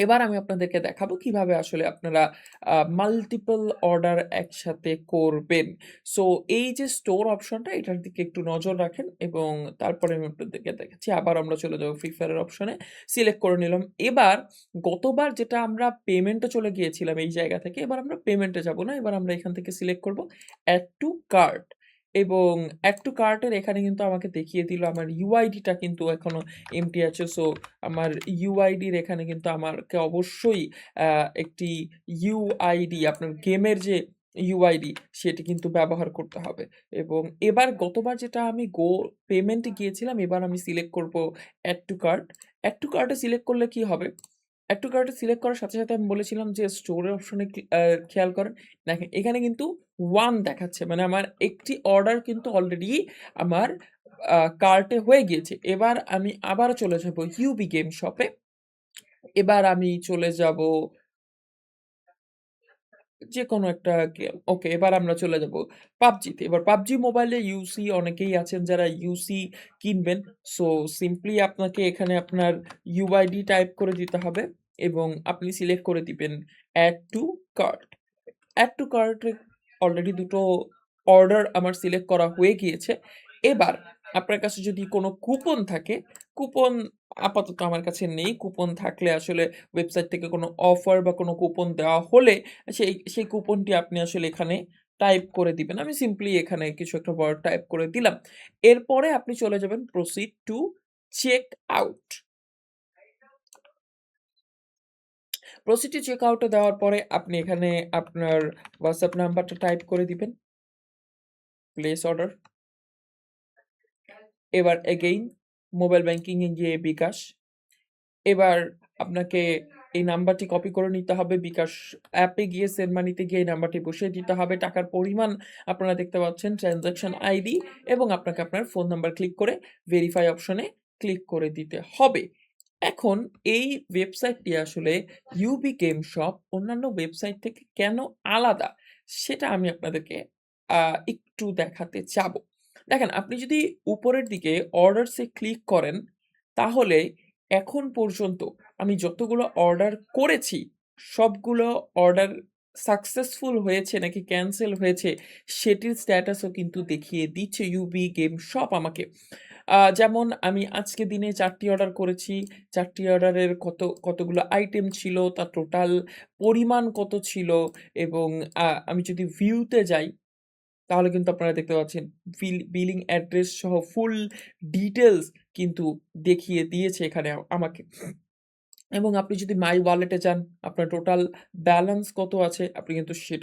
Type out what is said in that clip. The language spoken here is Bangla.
এবার আমি আপনাদেরকে দেখাবো কিভাবে আসলে আপনারা মাল্টিপল অর্ডার একসাথে করবেন। সো এই যে স্টোর অপশনটা এটার দিকে একটু নজর রাখেন এবং তারপরে আমি আপনাদেরকে দেখাচ্ছি। আবার আমরা চলে যাবো ফ্রি ফায়ারের অপশনে। সিলেক্ট করে নিলাম। এবার গতবার যেটা আমরা পেমেন্টে চলে গিয়েছিলাম এই জায়গা থেকে, এবার আমরা পেমেন্টে যাব না। এবার আমরা এখান থেকে সিলেক্ট করব এড টু কার্ট এবং এড টু কার্টের এখানে কিন্তু আমাকে দেখিয়ে দিল আমার ইউআইডিটা কিন্তু এখনো এমপ্টি আছে। সো আমার ইউআইডির এখানে কিন্তু আমাকে অবশ্যই একটি ইউআইডি আপনার গেমের যে ইউআইডি সেটি কিন্তু ব্যবহার করতে হবে এবং এবার গতবার যেটা আমি পেমেন্টে গিয়েছিলাম, এবার আমি সিলেক্ট করব add to cart. Add to কার্টে সিলেক্ট করলে কি হবে? অ্যাড টু কার্টে সিলেক্ট করার সাথে, সাথে আমি বলেছিলাম যে স্টোরের অপশনে খেয়াল করেন। দেখেন এখানে কিন্তু 1 দেখাচ্ছে। মানে আমার একটি অর্ডার কিন্তু অলরেডি আমার কার্টে হয়ে গিয়েছে। এবার আমি আবার চলে যাব ইউবি গেম শপে। এবার আমি চলে যাব যেকোনো একটা গেম। ওকে, এবার আমরা চলে যাব PUBG তে। এবার PUBG মোবাইলে ইউসি অনেকেই আছেন যারা ইউসি কিনবেন। সো সিম্পলি আপনাকে এখানে আপনার ইউআইডি টাইপ করে দিতে হবে এবং আপনি সিলেক্ট করে দিবেন add to cart. Add to কার্টে অলরেডি দুটো অর্ডার আমার সিলেক্ট করা হয়ে গিয়েছে। এবার আপনার কাছে যদি কোনো কুপন থাকে, কুপন আপাতত আমার কাছে নেই। কুপন থাকলে আসলে ওয়েবসাইট থেকে কোনো অফার বা কোনো কুপন দেওয়া হলে সেই কুপনটি আপনি আসলে এখানে টাইপ করে দিবেন। আমি সিম্পলি এখানে কিছু একটা ওয়ার্ড টাইপ করে দিলাম। এরপরে আপনি চলে যাবেন proceed to check out. Proceed to check আউটে দেওয়ার পরে আপনি এখানে আপনার WhatsApp নাম্বারটা টাইপ করে দিবেন। Place order. এবার এগেইন মোবাইল ব্যাংকিং এ গিয়ে বিকাশ। এবার আপনাকে এই নাম্বারটি কপি করে নিতে হবে। বিকাশ অ্যাপে গিয়ে সেন্ড মানিতে গিয়ে এই নাম্বারটি বসিয়ে দিতে হবে। টাকার পরিমাণ আপনারা দেখতে পাচ্ছেন, ট্রান্সেকশন আইডি এবং আপনাকে আপনার ফোন নাম্বার ক্লিক করে ভেরিফাই অপশনে ক্লিক করে দিতে হবে। এখন এই ওয়েবসাইটটি আসলে ইউবি গেম শপ অন্যান্য ওয়েবসাইট থেকে কেন আলাদা সেটা আমি আপনাদেরকে একটু দেখাতে চাবো। দেখেন আপনি যদি উপরের দিকে অর্ডারস এ ক্লিক করেন তাহলে এখন পর্যন্ত আমি যতগুলো অর্ডার করেছি সবগুলো অর্ডার সাকসেসফুল হয়েছে নাকি ক্যানসেল হয়েছে সেটির স্ট্যাটাসও কিন্তু দেখিয়ে দিচ্ছে ইউবি গেম শপ আমাকে। যেমন আমি আজকে দিনে ৪ টি অর্ডার করেছি। ৪ টি অর্ডারের কতগুলো আইটেম ছিল, তার টোটাল পরিমাণ কত ছিল এবং আমি যদি ভিউতে যাই তাহলে কিন্তু আপনারা দেখতে পাচ্ছেন বিলিং অ্যাড্রেস সহ ফুল ডিটেইলস কিন্তু দেখিয়ে দিয়েছে এখানে আমাকে। এবং আপনি যদি মাই ওয়ালেটে যান, আপনার টোটাল ব্যালেন্স কত আছে আপনি কিন্তু সেটা